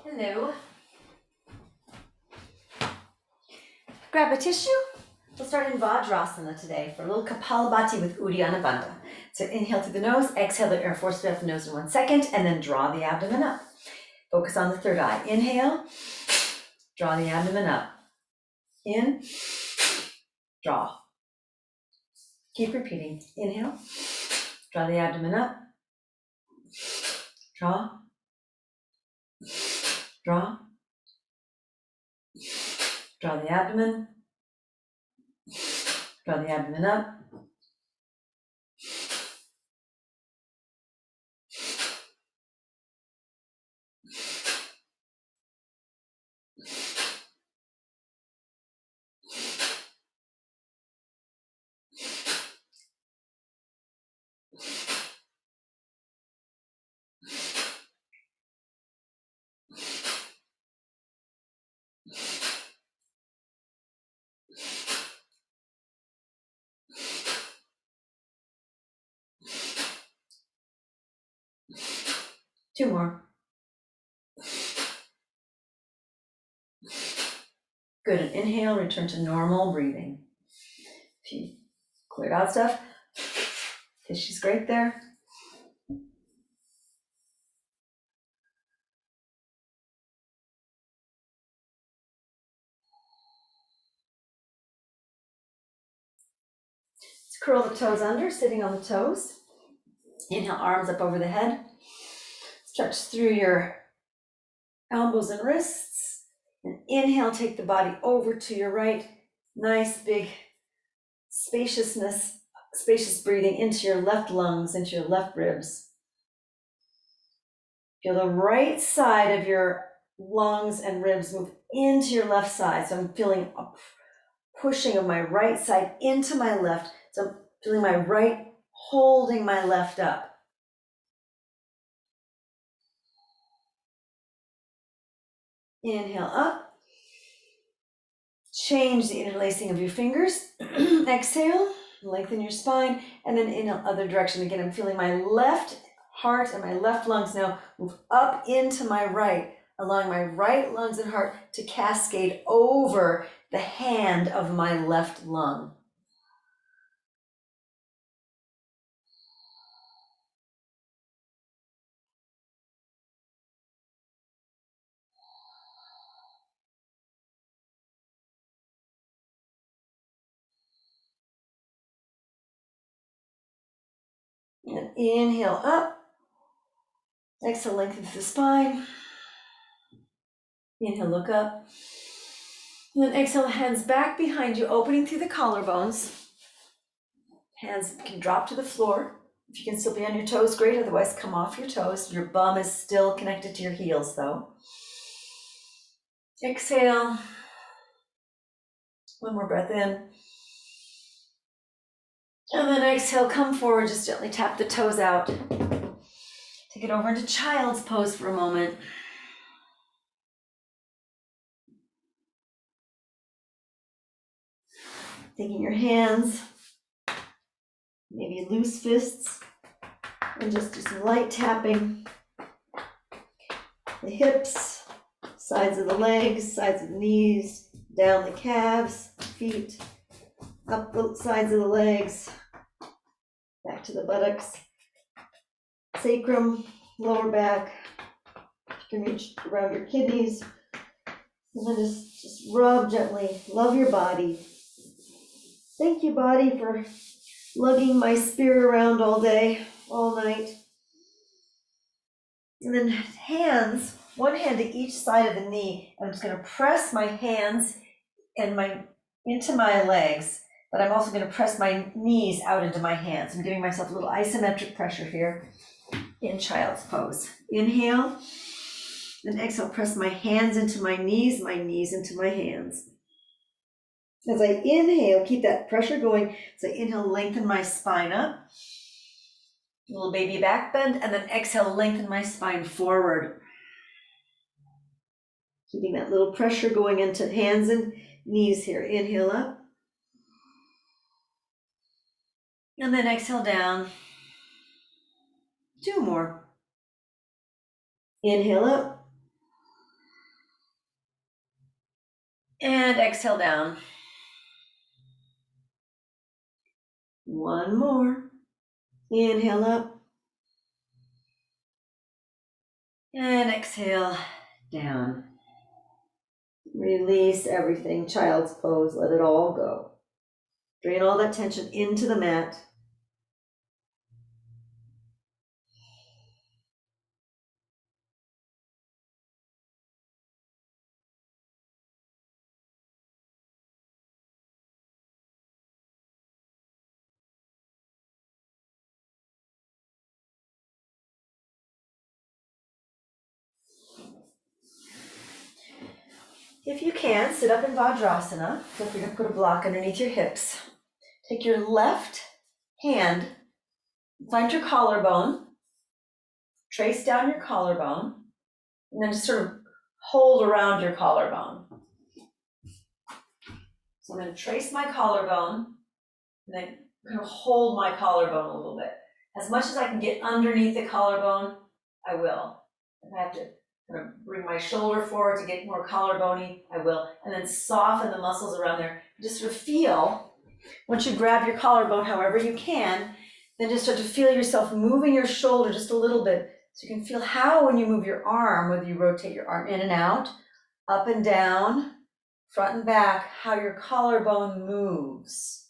Hello. Grab a tissue. We'll start in Vajrasana today for a little Kapalabhati with Uddiyana Bandha. So inhale through the nose, exhale the air, force it out the nose in 1 second, and then draw the abdomen up. Focus on the third eye. Inhale, draw the abdomen up. In, draw. Keep repeating. Inhale, draw the abdomen up. Draw, draw, draw the abdomen, draw the abdomen up. Two more. Good, and inhale, return to normal breathing. If you cleared out stuff, tissue's great there. Let's curl the toes under, sitting on the toes. Inhale, arms up over the head. Stretch through your elbows and wrists. And inhale, take the body over to your right. Nice big spacious breathing into your left lungs, into your left ribs. Feel the right side of your lungs and ribs move into your left side. So I'm feeling a pushing of my right side into my left. So I'm feeling my right holding my left up. Inhale up. Change the interlacing of your fingers. Exhale, lengthen your spine, and then in the other direction. Again, I'm feeling my left heart and my left lungs now move up into my right, allowing my right lungs and heart to cascade over the hand of my left lung. And inhale up. Exhale, lengthen through the spine. Inhale, look up. And then exhale, hands back behind you, opening through the collarbones. Hands can drop to the floor. If you can still be on your toes, great. Otherwise, come off your toes. Your bum is still connected to your heels, though. Exhale. One more breath in. And then exhale, come forward, just gently tap the toes out. Take it over into child's pose for a moment. Taking your hands, maybe loose fists, and just do some light tapping. The hips, sides of the legs, sides of the knees, down the calves, feet, up the sides of the legs, back to the buttocks, sacrum, lower back. You can reach around your kidneys, and then just rub gently. Love your body. Thank you, body, for lugging my spirit around all day, all night. And then hands, one hand to each side of the knee. I'm just going to press my hands and into my legs, but I'm also going to press my knees out into my hands. I'm giving myself a little isometric pressure here in child's pose. Inhale, and exhale, press my hands into my knees into my hands. As I inhale, keep that pressure going. So inhale, lengthen my spine up. Little baby back bend, and then exhale, lengthen my spine forward. Keeping that little pressure going into hands and knees here. Inhale up. And then exhale down. Two more. Inhale up. And exhale down. One more. Inhale up. And exhale down. Release everything, child's pose, let it all go. Drain all that tension into the mat. If you can, sit up in Vajrasana. Feel free to put a block underneath your hips. Take your left hand, find your collarbone, trace down your collarbone, and then just sort of hold around your collarbone. So I'm going to trace my collarbone, and then kind of hold my collarbone a little bit. As much as I can get underneath the collarbone, I will. If I have to kind of bring my shoulder forward to get more collarbone-y, I will. And then soften the muscles around there. Just sort of feel, once you grab your collarbone however you can, then just start to feel yourself moving your shoulder just a little bit. So you can feel how when you move your arm, whether you rotate your arm in and out, up and down, front and back, how your collarbone moves.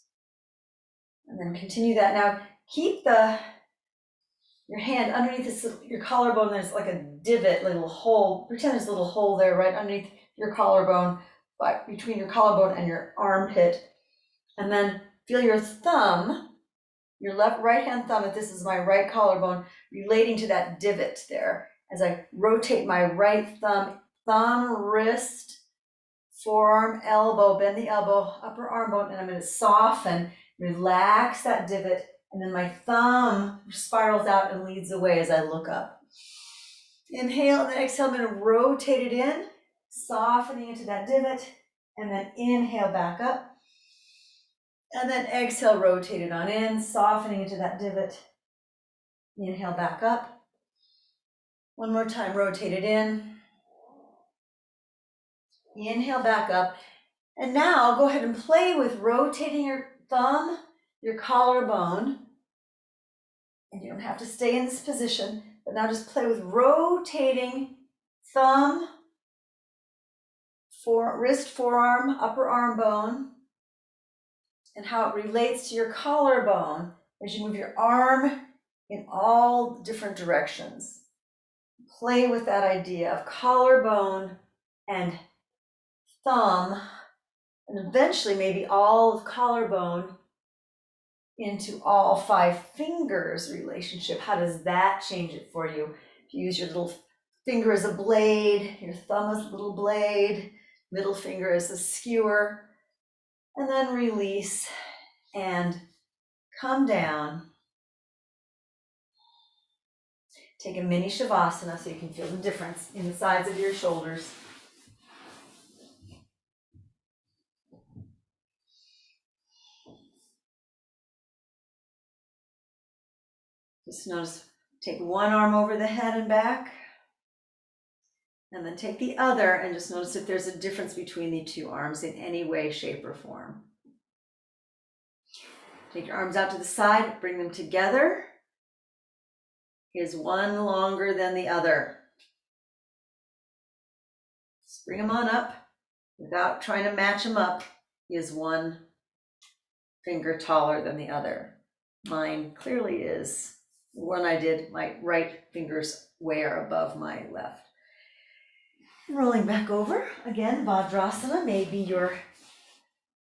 And then continue that. Now keep your hand underneath this, your collarbone. There's like a divot, little hole. Pretend there's a little hole there right underneath your collarbone, but between your collarbone and your armpit. And then feel your thumb, your right hand thumb, if this is my right collarbone, relating to that divot there. As I rotate my right thumb, wrist, forearm, elbow, bend the elbow, upper arm bone, and I'm going to soften, relax that divot, and then my thumb spirals out and leads the way as I look up. Inhale, and then exhale. I'm going to rotate it in, softening into that divot, and then inhale back up. And then exhale, rotate it on in, softening into that divot. Inhale back up. One more time, rotate it in. Inhale back up. And now go ahead and play with rotating your thumb, your collarbone. And you don't have to stay in this position, but now just play with rotating thumb, wrist, forearm, upper arm bone, and how it relates to your collarbone as you move your arm in all different directions. Play with that idea of collarbone and thumb, and eventually maybe all of collarbone into all 5 fingers relationship. How does that change it for you? If you use your little finger as a blade, your thumb as a little blade, middle finger as a skewer, and then release and come down. Take a mini shavasana so you can feel the difference in the sides of your shoulders. Just notice, take one arm over the head and back, and then take the other, and just notice if there's a difference between the 2 arms in any way, shape, or form. Take your arms out to the side, bring them together. Is one longer than the other? Just bring them on up without trying to match them up. Is one finger taller than the other? Mine clearly is. The one I did, my right finger's way above my left. Rolling back over, again, Vajrasana may be your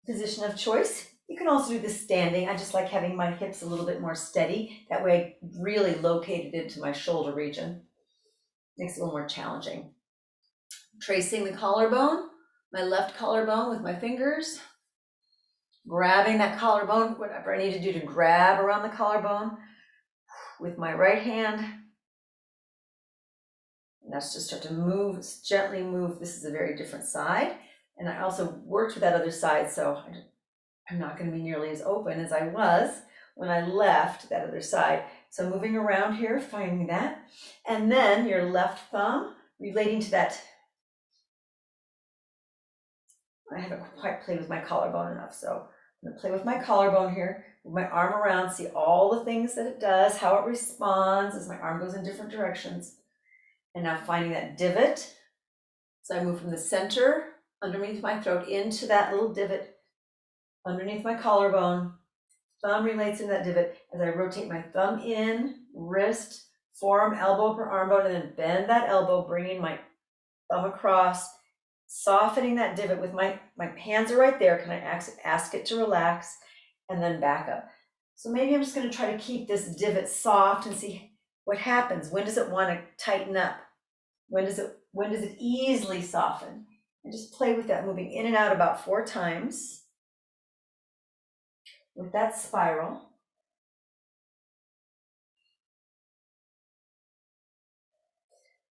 position of choice. You can also do this standing. I just like having my hips a little bit more steady. That way I really locate it into my shoulder region. Makes it a little more challenging. Tracing the collarbone, my left collarbone with my fingers. Grabbing that collarbone, whatever I need to do to grab around the collarbone with my right hand. And that's just start to move, gently move. This is a very different side. And I also worked with that other side, so I'm not going to be nearly as open as I was when I left that other side. So moving around here, finding that. And then your left thumb relating to that I haven't quite played with my collarbone enough, so I'm gonna play with my collarbone here, with my arm around, see all the things that it does, how it responds as my arm goes in different directions. And now finding that divot. So I move from the center underneath my throat into that little divot underneath my collarbone. Thumb relates in that divot as I rotate my thumb in, wrist, forearm, elbow, upper arm bone, and then bend that elbow, bringing my thumb across, softening that divot with my hands are right there. Can I ask it to relax and then back up? So maybe I'm just going to try to keep this divot soft and see what happens. When does it want to tighten up? When does it easily soften? And just play with that, moving in and out about 4 times with that spiral.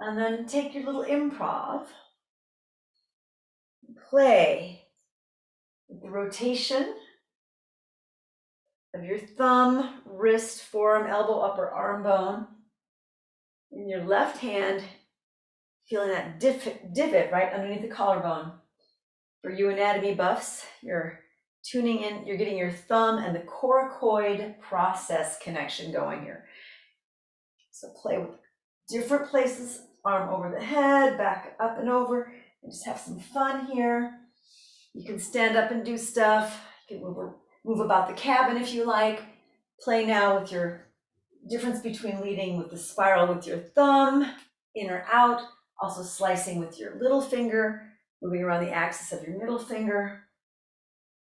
And then take your little improv, play with the rotation of your thumb, wrist, forearm, elbow, upper arm bone. In your left hand, feeling that divot right underneath the collarbone. For you anatomy buffs, you're tuning in, you're getting your thumb and the coracoid process connection going here. So play with different places, arm over the head, back up and over, and just have some fun here. You can stand up and do stuff. You can move about the cabin if you like. Play now with your difference between leading with the spiral with your thumb, in or out, also slicing with your little finger, moving around the axis of your middle finger.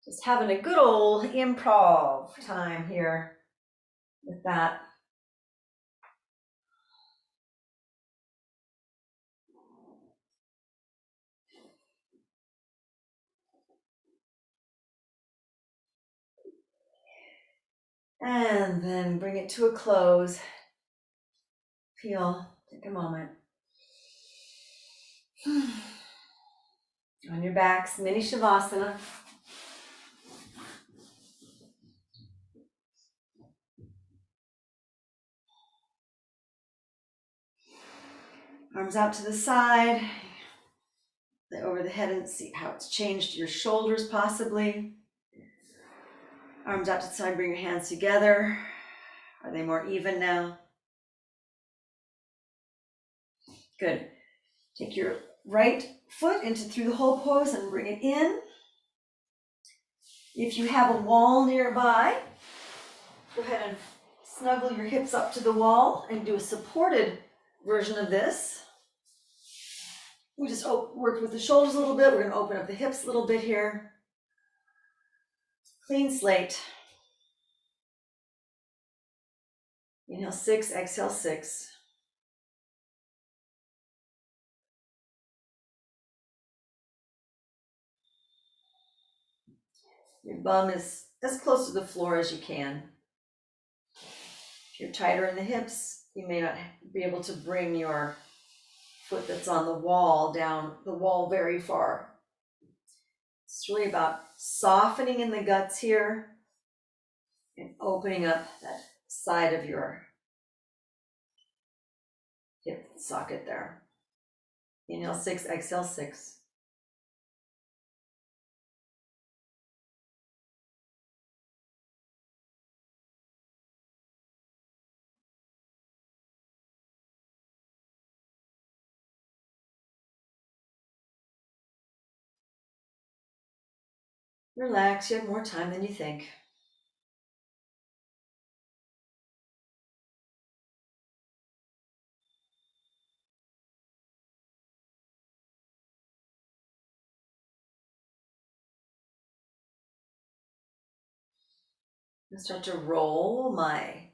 Just having a good old improv time here with that. And then bring it to a close. Feel, take a moment. On your backs, mini shavasana. Arms out to the side, over the head, and see how it's changed your shoulders possibly. Arms out to the side, bring your hands together. Are they more even now? Good. Take your right foot through the whole pose and bring it in. If you have a wall nearby, go ahead and snuggle your hips up to the wall and do a supported version of this. We just worked with the shoulders a little bit. We're going to open up the hips a little bit here. Clean slate. Inhale 6, exhale 6. Your bum is as close to the floor as you can. If you're tighter in the hips, you may not be able to bring your foot that's on the wall down the wall very far. It's really about softening in the guts here and opening up that side of your hip socket there. Inhale 6, exhale 6. Relax, you have more time than you think. I'm start to roll my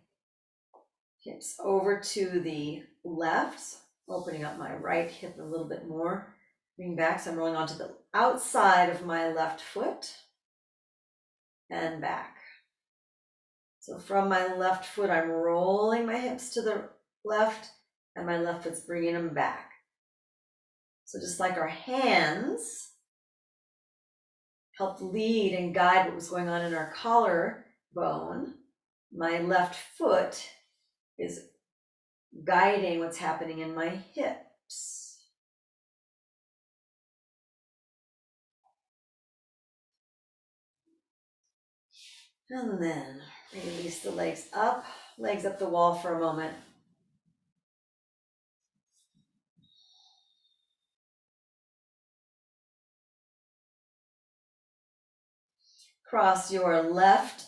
hips over to the left, opening up my right hip a little bit more. Bring back, so I'm rolling onto the outside of my left foot and back. So from my left foot, I'm rolling my hips to the left and my left foot's bringing them back. So just like our hands helped lead and guide what was going on in our collarbone, my left foot is guiding what's happening in my hips. And then release the legs up the wall for a moment. Cross your left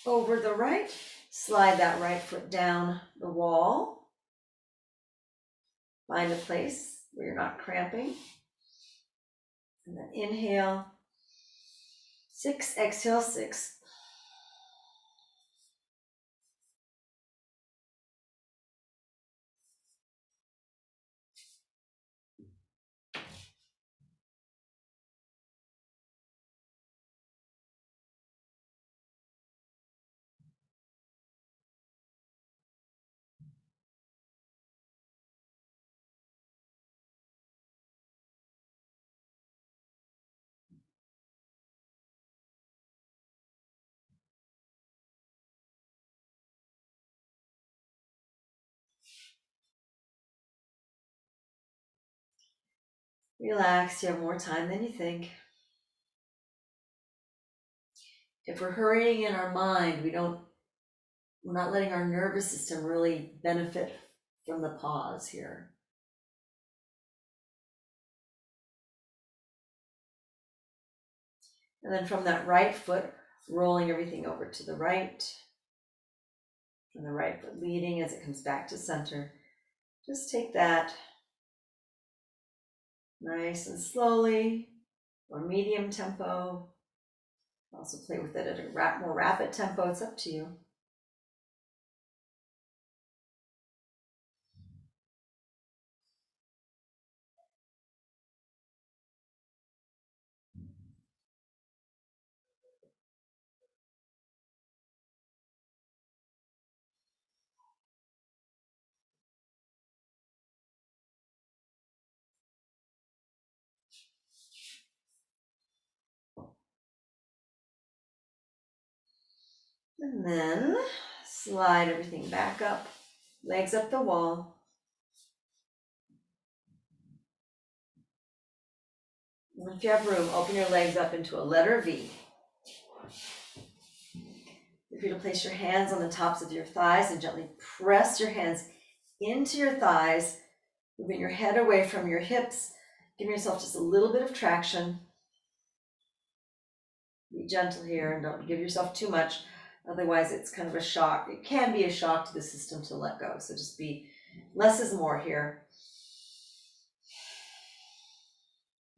over the right. Slide that right foot down the wall. Find a place where you're not cramping. And then inhale, 6, exhale, 6. Relax, you have more time than you think. If we're hurrying in our mind, we're not letting our nervous system really benefit from the pause here. And then from that right foot, rolling everything over to the right, and the right foot leading as it comes back to center. Just take that nice and slowly, or medium tempo. Also play with it at a more rapid tempo, it's up to you. And then slide everything back up, legs up the wall. And if you have room, open your legs up into a letter V. If you're to place your hands on the tops of your thighs and gently press your hands into your thighs, moving your head away from your hips, giving yourself just a little bit of traction. Be gentle here and don't give yourself too much. Otherwise, it's kind of a shock. It can be a shock to the system to let go. So just be less is more here.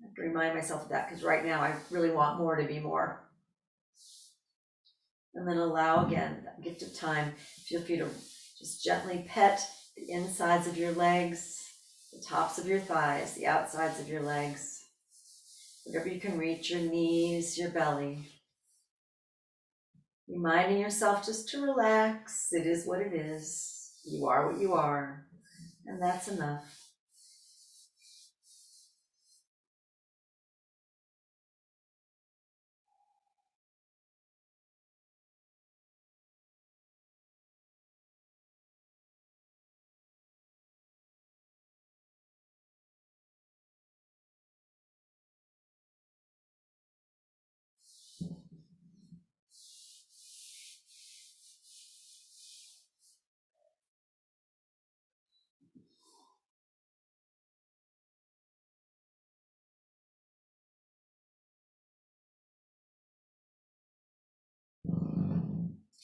I have to remind myself of that because right now I really want more to be more. And then allow again that gift of time. Feel free to just gently pet the insides of your legs, the tops of your thighs, the outsides of your legs, whatever you can reach, your knees, your belly. Reminding yourself just to relax. It is what it is. You are what you are, and that's enough.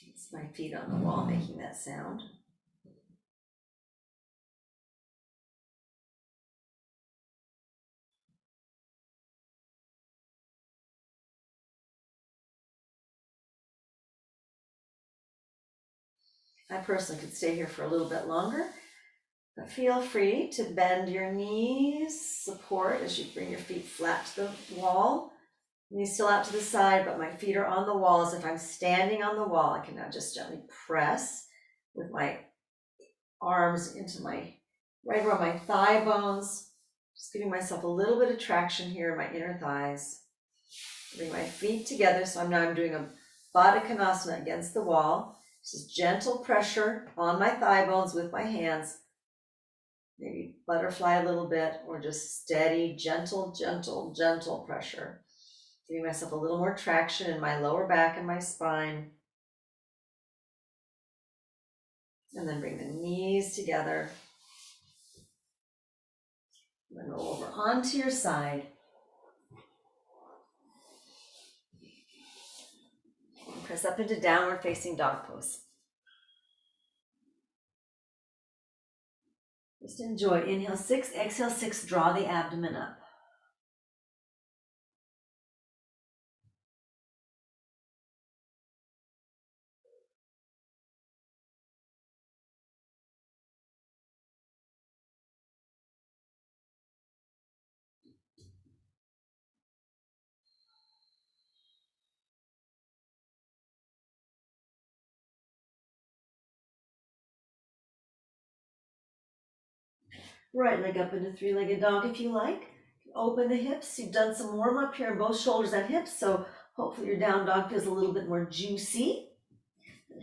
It's my feet on the wall making that sound. I personally could stay here for a little bit longer, but feel free to bend your knees, support as you bring your feet flat to the wall. Knees still out to the side, but my feet are on the wall as if I'm standing on the wall. I can now just gently press with my arms into my right around my thigh bones, just giving myself a little bit of traction here in my inner thighs. Bring my feet together, so I'm doing a Baddha Konasana against the wall. Just gentle pressure on my thigh bones with my hands. Maybe butterfly a little bit, or just steady, gentle, gentle, gentle pressure. Giving myself a little more traction in my lower back and my spine. And then bring the knees together. Then roll over onto your side. And press up into downward facing dog pose. Just enjoy. Inhale 6, exhale 6, draw the abdomen up. Right leg up into three-legged dog if you like. Open the hips. You've done some warm up here in both shoulders and hips, so hopefully your down dog feels a little bit more juicy.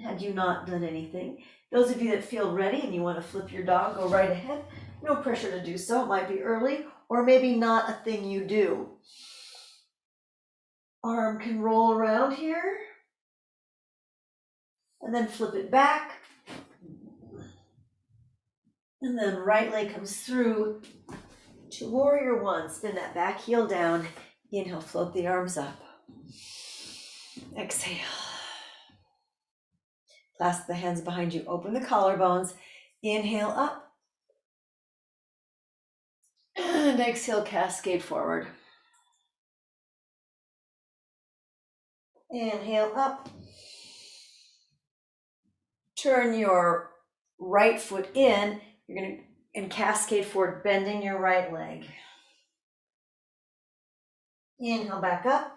Had you not done anything. Those of you that feel ready and you want to flip your dog, go right ahead. No pressure to do so. It might be early or maybe not a thing you do. Arm can roll around here and then flip it back. And then right leg comes through to warrior one. Spin that back heel down. Inhale, float the arms up. Exhale. Clasp the hands behind you. Open the collarbones. Inhale up. And exhale, cascade forward. Inhale up. Turn your right foot in. You're going to and cascade forward, bending your right leg. Inhale back up.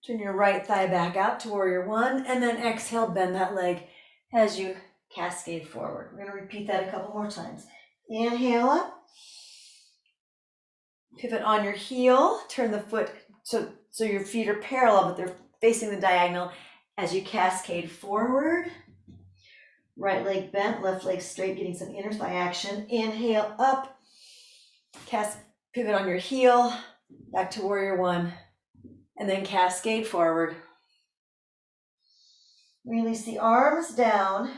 Turn your right thigh back out to warrior one, and then exhale, bend that leg as you cascade forward. We're going to repeat that a couple more times. Inhale up. Pivot on your heel. Turn the foot so your feet are parallel, but they're facing the diagonal as you cascade forward. Right leg bent, left leg straight, getting some inner thigh action. Inhale up. Pivot on your heel. Back to warrior one. And then cascade forward. Release the arms down.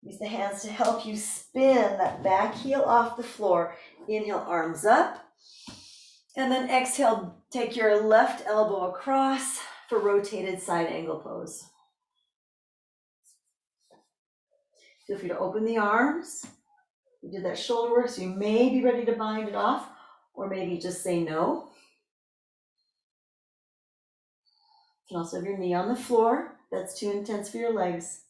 Use the hands to help you spin that back heel off the floor. Inhale, arms up. And then exhale, take your left elbow across for rotated side angle pose. Feel free to open the arms. We did that shoulder work, so you may be ready to bind it off, or maybe just say no. You can also have your knee on the floor. That's too intense for your legs.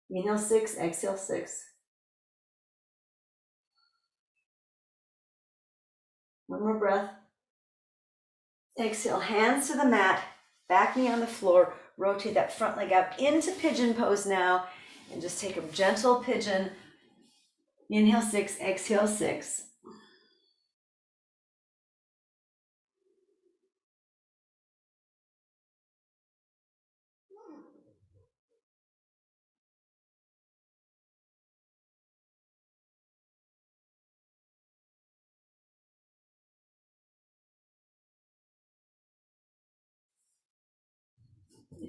Inhale 6, exhale 6. One more breath. Exhale, hands to the mat, back knee on the floor. Rotate that front leg out into pigeon pose now, and just take a gentle pigeon. Inhale 6, exhale 6.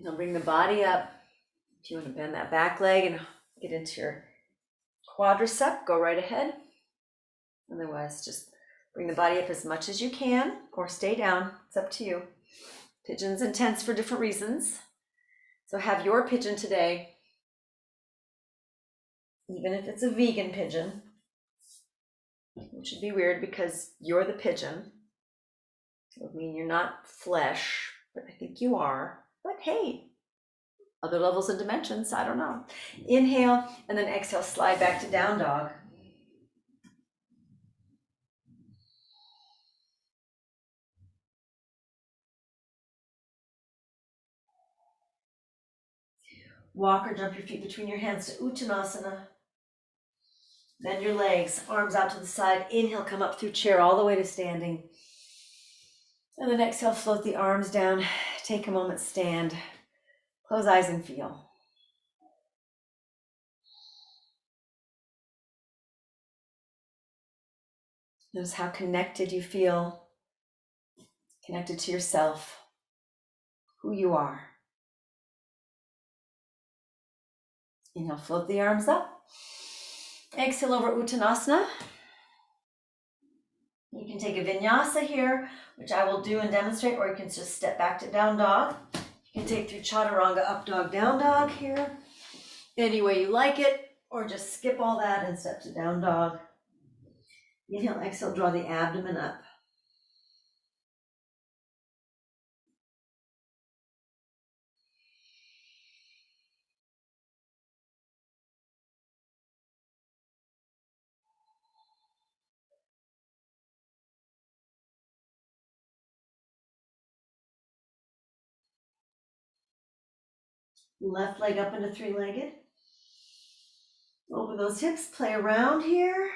Now bring the body up. If you want to bend that back leg and get into your quadricep, go right ahead. Otherwise, just bring the body up as much as you can or stay down. It's up to you. Pigeon's intense for different reasons. So have your pigeon today, even if it's a vegan pigeon, which would be weird because you're the pigeon. It would mean you're not flesh, but I think you are. But hey, other levels and dimensions, I don't know. Inhale, and then exhale, slide back to down dog. Walk or jump your feet between your hands to Uttanasana. Bend your legs, arms out to the side. Inhale, come up through chair all the way to standing. And then exhale, float the arms down. Take a moment, stand. Close eyes and feel. Notice how connected you feel. connected to yourself, who you are. Inhale, float the arms up. Exhale over Uttanasana. You can take a vinyasa here, which I will do and demonstrate, or you can just step back to down dog. You can take through chaturanga, up dog, down dog here. Any way you like it, or just skip all that and step to down dog. Inhale, exhale, draw the abdomen up. Left leg up into three-legged. Open those hips, play around here.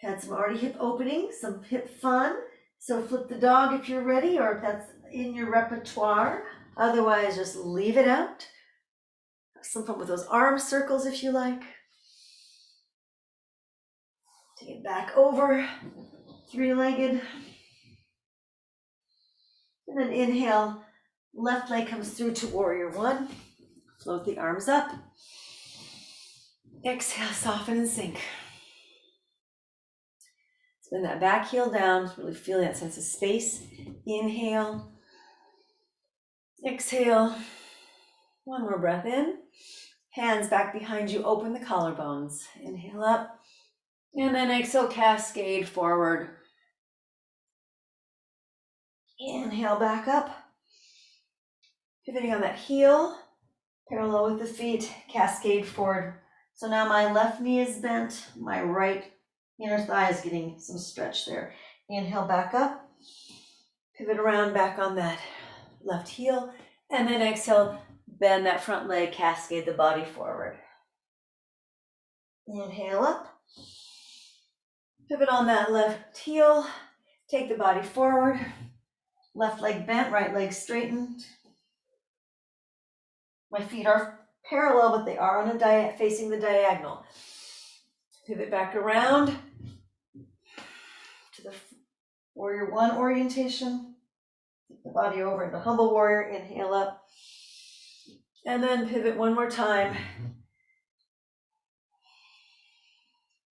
Had some already hip opening, some hip fun. So flip the dog if you're ready, or if that's in your repertoire. Otherwise, just leave it out. Have some fun with those arm circles if you like. Take it back over, three-legged. And then inhale, left leg comes through to warrior one. Float the arms up. Exhale, soften and sink. Spin that back heel down, really feel that sense of space. Inhale. Exhale. One more breath in. Hands back behind you, open the collarbones. Inhale up. And then exhale, cascade forward. Inhale back up. Pivoting on that heel, parallel with the feet, cascade forward. So now my left knee is bent, my right inner thigh is getting some stretch there. Inhale back up, pivot around back on that left heel, and then exhale, bend that front leg, cascade the body forward. Inhale up, pivot on that left heel, take the body forward, left leg bent, right leg straightened. My feet are parallel, but they are on a facing the diagonal. Pivot back around to the warrior one orientation. Take the body over into humble warrior, inhale up. And then pivot one more time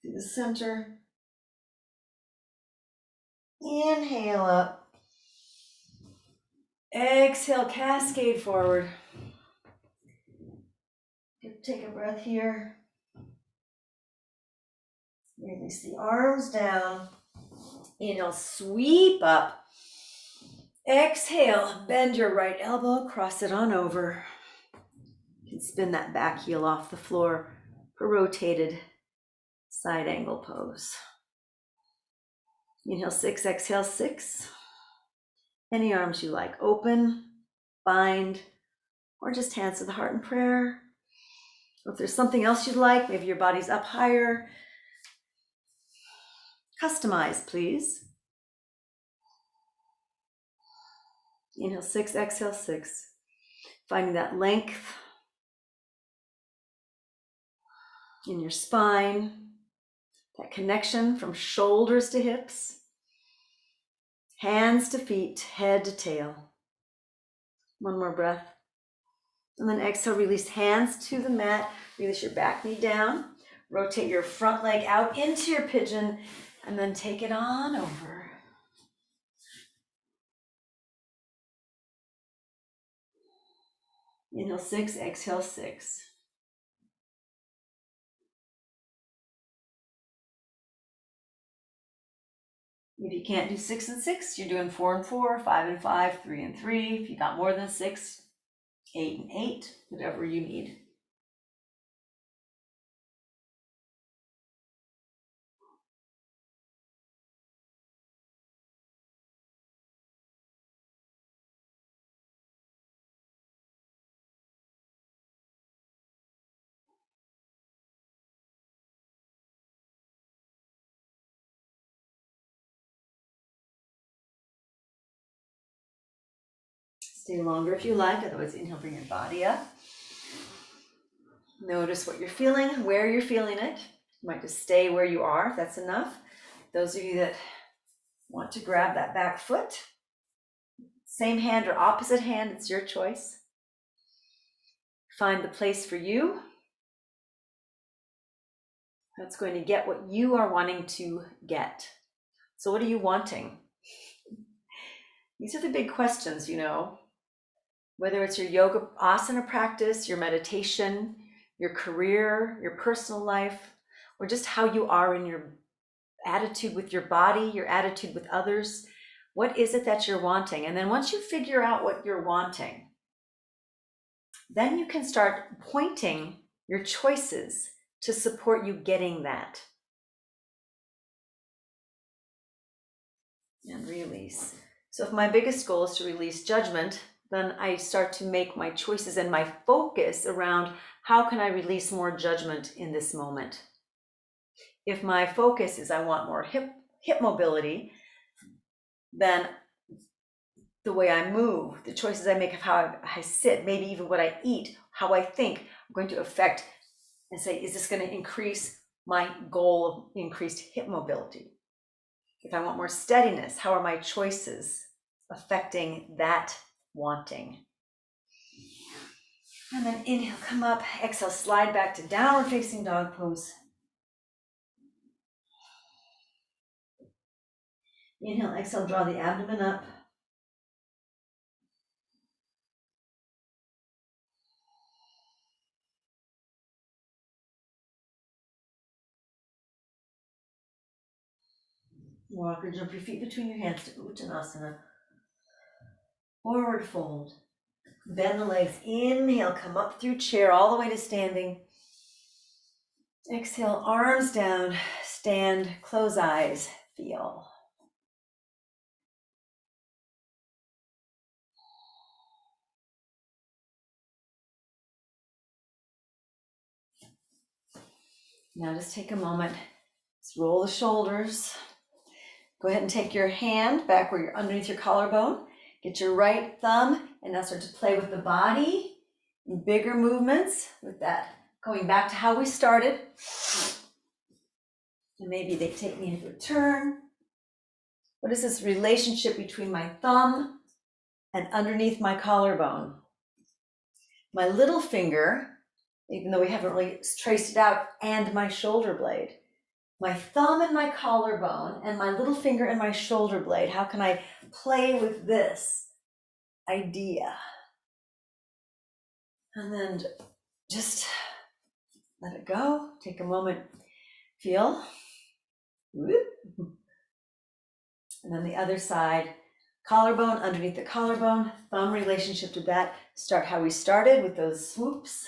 to the center. Inhale up. Exhale, cascade forward. Take a breath here. Release the arms down. Inhale, sweep up. Exhale, bend your right elbow, cross it on over. You can spin that back heel off the floor for rotated side angle pose. Inhale, 6, exhale, 6. Any arms you like, open, bind, or just hands to the heart in prayer. Or if there's something else you'd like, maybe your body's up higher, customize, please. Inhale, 6, exhale, 6. Finding that length in your spine, that connection from shoulders to hips, hands to feet, head to tail. One more breath. And then exhale, release hands to the mat, release your back knee down, rotate your front leg out into your pigeon, and then take it on over. Inhale, 6, exhale, 6. If you can't do 6 and 6, you're doing 4 and 4, 5 and 5, 3 and 3. If you got more than 6, 8 and 8, whatever you need. Stay longer if you like, otherwise inhale, bring your body up. Notice what you're feeling, where you're feeling it. You might just stay where you are if that's enough. Those of you that want to grab that back foot, Same hand or opposite hand, it's your choice. Find the place for you that's going to get what you are wanting to get. So what are you wanting? These are the big questions, whether it's your yoga asana practice, your meditation, your career, your personal life, or just how you are in your attitude with your body, your attitude with others. What is it that you're wanting? And then once you figure out what you're wanting, then you can start pointing your choices to support you getting that. And release. So if my biggest goal is to release judgment, then I start to make my choices and my focus around how can I release more judgment in this moment. If my focus is I want more hip mobility, then the way I move, the choices I make of how I sit, maybe even what I eat, how I think, I'm going to affect and say, is this going to increase my goal of increased hip mobility? If I want more steadiness, how are my choices affecting that wanting? And then inhale, come up, exhale, slide back to downward facing dog pose. Inhale, exhale, draw the abdomen up. Walk or jump your feet between your hands to Uttanasana. Forward fold. Bend the legs. Inhale, come up through chair all the way to standing. Exhale, arms down, stand, close eyes, feel. Now just take a moment. Let's roll the shoulders. Go ahead and take your hand back where you're underneath your collarbone. Get your right thumb and now start to play with the body in bigger movements with that. Going back to how we started. And maybe they take me into a turn. What is this relationship between my thumb and underneath my collarbone? My little finger, even though we haven't really traced it out, and my shoulder blade. My thumb and my collarbone and my little finger and my shoulder blade. How can I play with this idea? And then just let it go. Take a moment. Feel. And then the other side. Collarbone, underneath the collarbone. Thumb relationship to that. Start how we started with those swoops.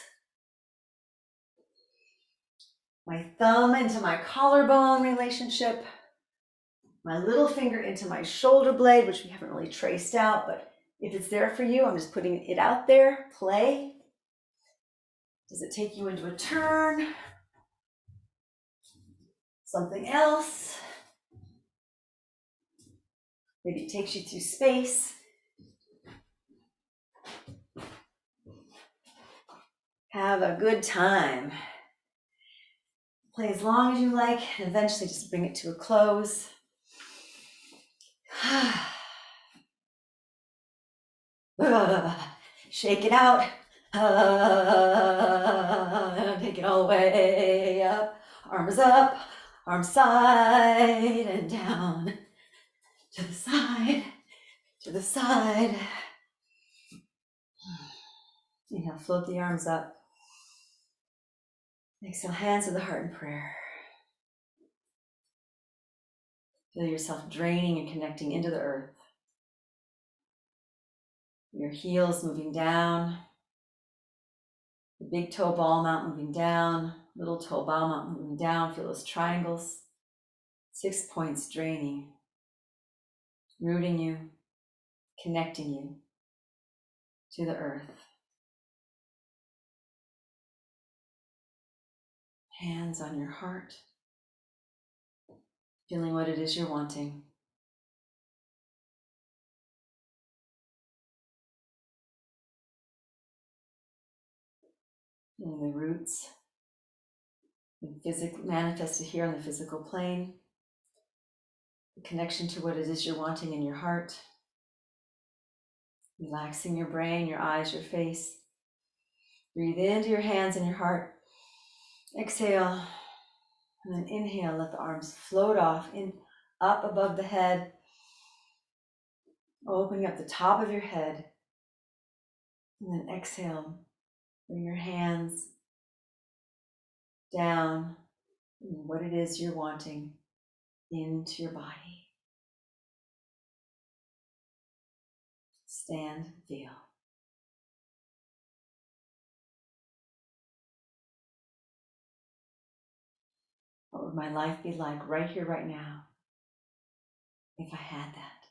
My thumb into my collarbone relationship. My little finger into my shoulder blade, which we haven't really traced out, but if it's there for you, I'm just putting it out there. Play. Does it take you into a turn? Something else? Maybe it takes you through space. Have a good time. Play as long as you like, and eventually just bring it to a close. Shake it out. Take it all the way up. Arms up, arms side and down. To the side, to the side. Inhale, float the arms up. Exhale, hands to the heart in prayer. Feel yourself draining and connecting into the earth. Your heels moving down. The big toe ball mount moving down. Little toe ball mount moving down. Feel those triangles. 6 points draining. Rooting you. Connecting you to the earth. Hands on your heart. Feeling what it is you're wanting. Feeling the roots manifested here on the physical plane. The connection to what it is you're wanting in your heart. Relaxing your brain, your eyes, your face. Breathe into your hands and your heart. Exhale, and then inhale, let the arms float off, up above the head, opening up the top of your head. And then exhale, bring your hands down, what it is you're wanting into your body. Stand, feel. What would my life be like right here, right now, if I had that?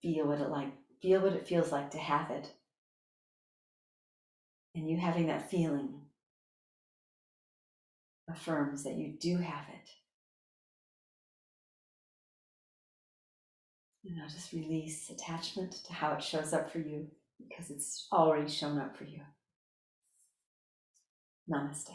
Feel what it feels like to have it. And you having that feeling affirms that you do have it. And now just release attachment to how it shows up for you, because it's already shown up for you. Namaste.